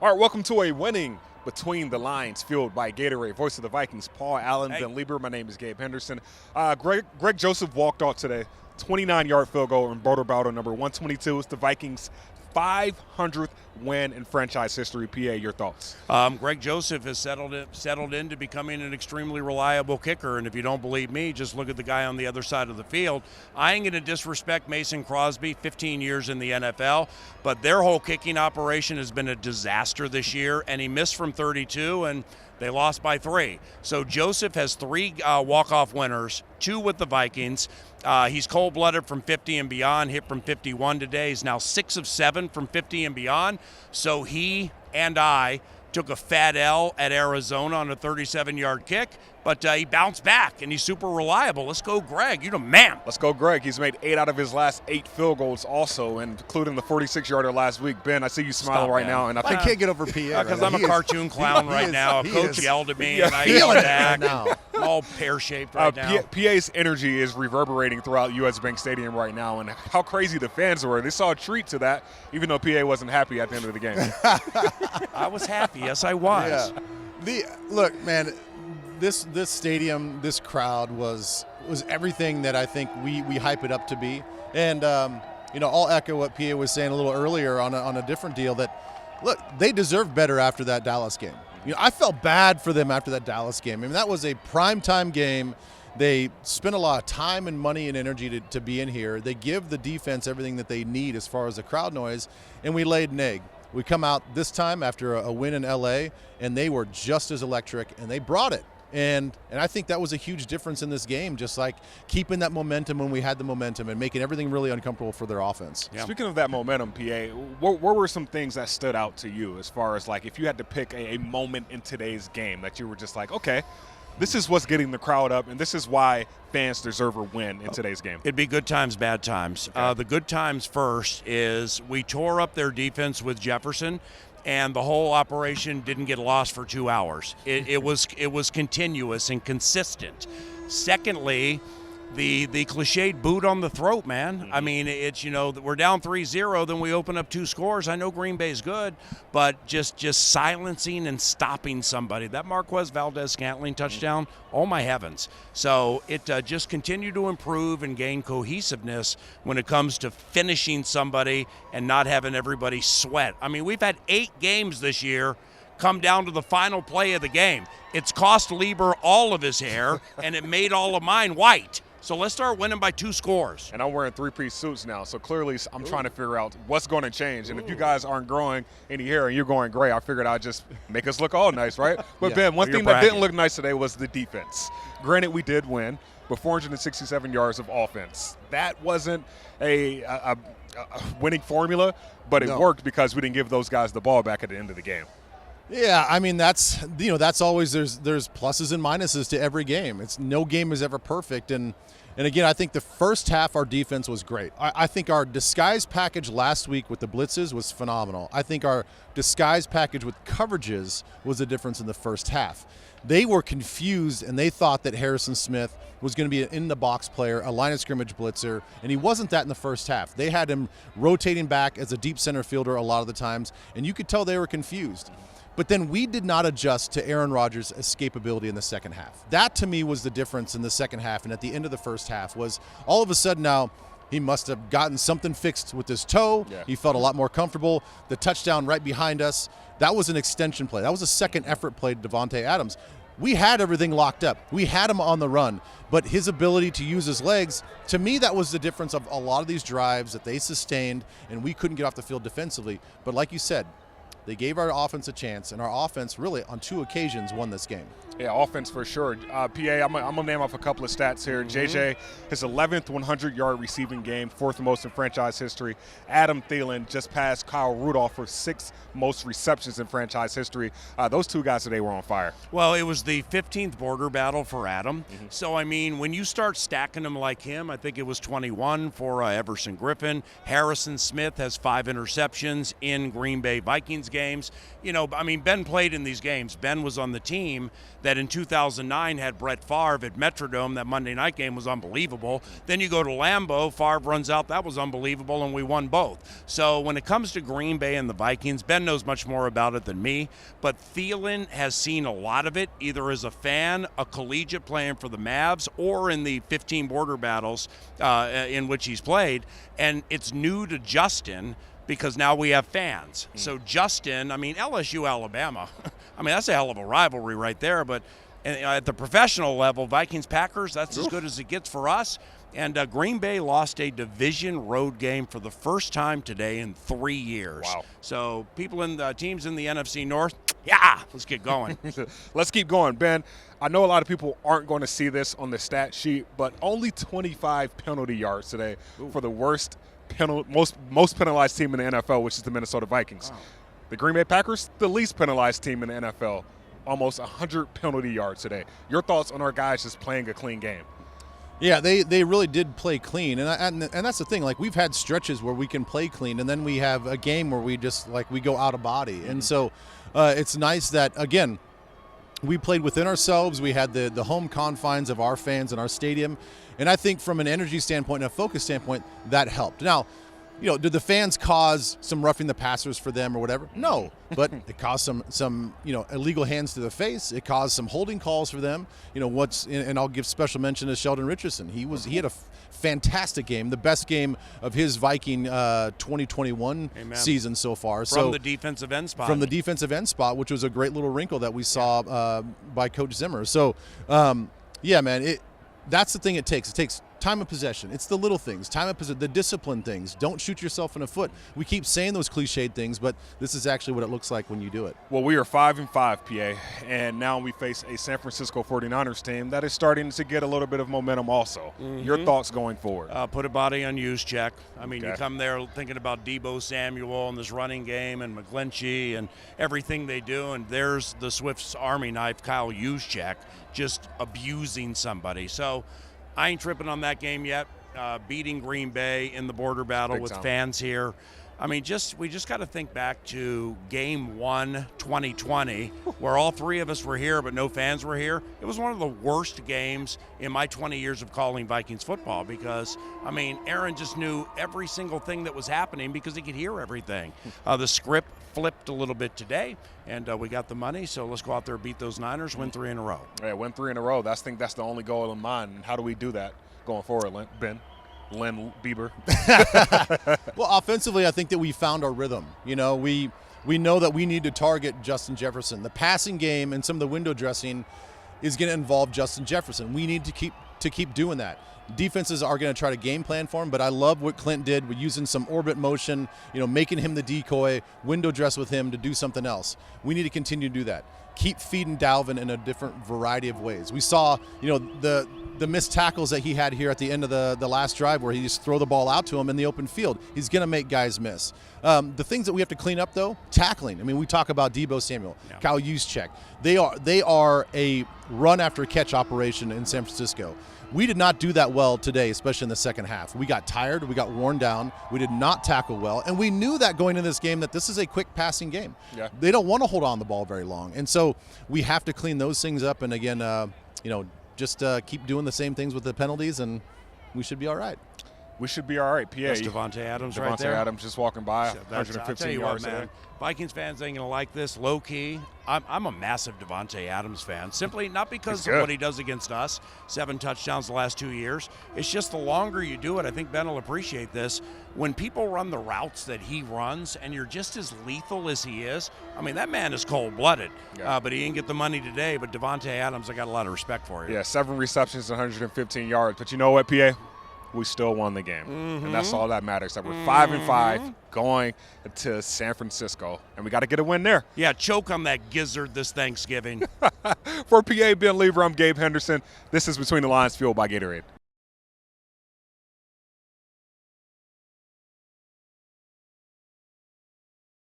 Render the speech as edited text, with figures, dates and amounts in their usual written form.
All right, welcome to a winning Between the Lines, fueled by Gatorade. Voice of the Vikings, Paul Allen, Ben Leber. My name is Gabe Henderson. Greg Joseph walked off today, 29-yard field goal in border battle number 122. It's the Vikings' 500th win in franchise history. PA, your thoughts? Greg Joseph has settled into becoming an extremely reliable kicker, and if you don't believe me, just look at the guy on the other side of the field. I ain't going to disrespect Mason Crosby, 15 years in the NFL, but their whole kicking operation has been a disaster this year, and he missed from 32, and they lost by 3. So Joseph has 3 walk-off winners, 2 with the Vikings. He's cold-blooded from 50 and beyond, hit from 51 today. He's now 6 of 7 from 50 and beyond. So he and I took a fat L at Arizona on a 37-yard kick, but he bounced back, and he's super reliable. Let's go, Greg. You're the man. Let's go, Greg. He's made 8 out of his last 8 field goals also, including the 46-yarder last week. Ben, I see you smiling right now. And I can't get over PA. Because I'm a cartoon clown right now. Coach yelled at me, and I yelled back. now. I'm all pear-shaped right now. PA's energy is reverberating throughout U.S. Bank Stadium right now, and how crazy the fans were. They saw a treat to that, even though PA wasn't happy at the end of the game. I was happy. Yes, I was. Yeah. Look, man, this stadium, this crowd was everything that I think we hype it up to be. And, I'll echo what PA was saying a little earlier on a different deal that, look, they deserved better after that Dallas game. I felt bad for them after that Dallas game. I mean, that was a primetime game. They spent a lot of time and money and energy to be in here. They give the defense everything that they need as far as the crowd noise, and we laid an egg. We come out this time after a win in L.A., and they were just as electric, and they brought it. And I think that was a huge difference in this game, just like keeping that momentum when we had the momentum and making everything really uncomfortable for their offense. Yeah. Speaking of that momentum, PA, what were some things that stood out to you as far as, like, if you had to pick a moment in today's game that you were just like, okay, this is what's getting the crowd up, and this is why fans deserve a win in today's game? It'd be good times, bad times. Okay. The good times first is we tore up their defense with Jefferson, and the whole operation didn't get lost for 2 hours. It was continuous and consistent. Secondly, the cliched boot on the throat, man. Mm-hmm. I mean, it's, we're down 3-0, then we open up 2 scores. I know Green Bay's good, but just silencing and stopping somebody. That Marquez Valdez-Scantling touchdown, oh my heavens. So it just continued to improve and gain cohesiveness when it comes to finishing somebody and not having everybody sweat. I mean, we've had 8 games this year come down to the final play of the game. It's cost Leber all of his hair, and it made all of mine white. So let's start winning by 2 scores. And I'm wearing 3-piece suits now, so clearly I'm trying to figure out what's going to change. And if you guys aren't growing any hair and you're going gray, I figured I'd just make us look all nice, right? But Ben, one thing that didn't look nice today was the defense. Granted, we did win, but 467 yards of offense. That wasn't a winning formula, but it worked because we didn't give those guys the ball back at the end of the game. Yeah, I mean, that's always there's pluses and minuses to every game. No game is ever perfect, and again, I think the first half our defense was great. I think our disguise package last week with the blitzes was phenomenal. I think our disguise package with coverages was the difference in the first half. They were confused, and they thought that Harrison Smith was going to be an in-the-box player, a line of scrimmage blitzer, and he wasn't that in the first half. They had him rotating back as a deep center fielder a lot of the times, and you could tell they were confused. But then we did not adjust to Aaron Rodgers' escapability in the second half. That, to me, was the difference in the second half and at the end of the first half was all of a sudden now he must have gotten something fixed with his toe. Yeah. He felt a lot more comfortable. The touchdown right behind us, that was an extension play. That was a second effort play to Devontae Adams. We had everything locked up. We had him on the run. But his ability to use his legs, to me, that was the difference of a lot of these drives that they sustained, and we couldn't get off the field defensively. But like you said, they gave our offense a chance, and our offense really on 2 occasions won this game. Yeah, offense for sure. PA, I'm going to name off a couple of stats here. JJ, his 11th 100-yard receiving game, 4th most in franchise history. Adam Thielen just passed Kyle Rudolph for 6th most receptions in franchise history. Those 2 guys today were on fire. Well, it was the 15th border battle for Adam. So, I mean, when you start stacking them like him, I think it was 21 for Everson Griffin. Harrison Smith has 5 interceptions in Green Bay Vikings games. You know, I mean, Ben played in these games. Ben was on the team that in 2009 had Brett Favre at Metrodome. That Monday night game was unbelievable. Then you go to Lambeau, Favre runs out. That was unbelievable, and we won both. So when it comes to Green Bay and the Vikings, Ben knows much more about it than me, but Thielen has seen a lot of it, either as a fan, a collegiate playing for the Mavs, or in the 15 border battles in which he's played, and it's new to Justin because now we have fans. So Justin, I mean, LSU, Alabama, I mean, that's a hell of a rivalry right there, but at the professional level, Vikings-Packers, that's as good as it gets for us. And Green Bay lost a division road game for the first time today in 3 years. Wow. So people in the teams in the NFC North, yeah, let's get going. Let's keep going. Ben, I know a lot of people aren't going to see this on the stat sheet, but only 25 penalty yards today for the most penalized team in the NFL, which is the Minnesota Vikings. Wow. The Green Bay Packers, the least penalized team in the NFL, almost 100 penalty yards today. Your thoughts on our guys just playing a clean game? Yeah, they really did play clean, and that's the thing. Like, we've had stretches where we can play clean, and then we have a game where we just we go out of body, and so it's nice that again we played within ourselves. We had the home confines of our fans in our stadium, and I think from an energy standpoint and a focus standpoint that helped. Now, you know, did the fans cause some roughing the passers for them or whatever? No, but it caused some illegal hands to the face. It caused some holding calls for them. You know, and I'll give special mention to Sheldon Richardson. He had a fantastic game, the best game of his Viking 2021 season so far. From the defensive end spot. From the defensive end spot, which was a great little wrinkle that we saw by Coach Zimmer. So, yeah, man, that's the thing it takes. It takes time of possession. It's the little things, time of possession, the discipline things. Don't shoot yourself in the foot. We keep saying those cliched things, but this is actually what it looks like when you do it. Well, we are 5-5, PA, and now we face a San Francisco 49ers team that is starting to get a little bit of momentum also. Your thoughts going forward? Put a body on Juszczyk. I mean, you come there thinking about Deebo Samuel and this running game and McGlinchey and everything they do, and there's the Swift's Army knife, Kyle Juszczyk, just abusing somebody. So I ain't tripping on that game yet. Beating Green Bay in the border battle with fans here. I mean, we just got to think back to Game 1, 2020, where all three of us were here, but no fans were here. It was one of the worst games in my 20 years of calling Vikings football because, I mean, Aaron just knew every single thing that was happening because he could hear everything. The script flipped a little bit today, and we got the money, so let's go out there, beat those Niners, win 3 in a row. Yeah, win 3 in a row. I think that's the only goal in mind. And how do we do that going forward, Ben? Len Bieber. Well, offensively, I think that we found our rhythm. You know, we know that we need to target Justin Jefferson. The passing game and some of the window dressing is going to involve Justin Jefferson. We need to keep doing that. Defenses are going to try to game plan for him, but I love what Clint did with using some orbit motion, you know, making him the decoy, window dress with him to do something else. We need to continue to do that. Keep feeding Dalvin in a different variety of ways. We saw, you know, the missed tackles that he had here at the end of the last drive where he just throw the ball out to him in the open field. He's going to make guys miss. The things that we have to clean up, though, tackling. I mean, we talk about Deebo Samuel, Kyle Juszczyk. They are a run-after-catch operation in San Francisco. We did not do that well today, especially in the second half. We got tired. We got worn down. We did not tackle well. And we knew that going into this game that this is a quick passing game. Yeah. They don't want to hold on the ball very long. And so we have to clean those things up. And, again, just keep doing the same things with the penalties, and we should be all right. We should be all right, PA. That's Devontae Adams right there. Devontae Adams just walking by, 115 yards man. Vikings fans ain't going to like this. Low-key, I'm a massive Devontae Adams fan, simply not because of what he does against us, 7 touchdowns the last 2 years. It's just the longer you do it, I think Ben will appreciate this, when people run the routes that he runs and you're just as lethal as he is, I mean, that man is cold-blooded. Yeah. But he didn't get the money today, but Devontae Adams, I got a lot of respect for you. Yeah, 7 receptions, 115 yards. But you know what, PA? We still won the game, and that's all that matters. That we're 5-5 going to San Francisco, and we got to get a win there. Yeah, choke on that gizzard this Thanksgiving. For PA Ben Leber, I'm Gabe Henderson. This is Between the Lines, fueled by Gatorade.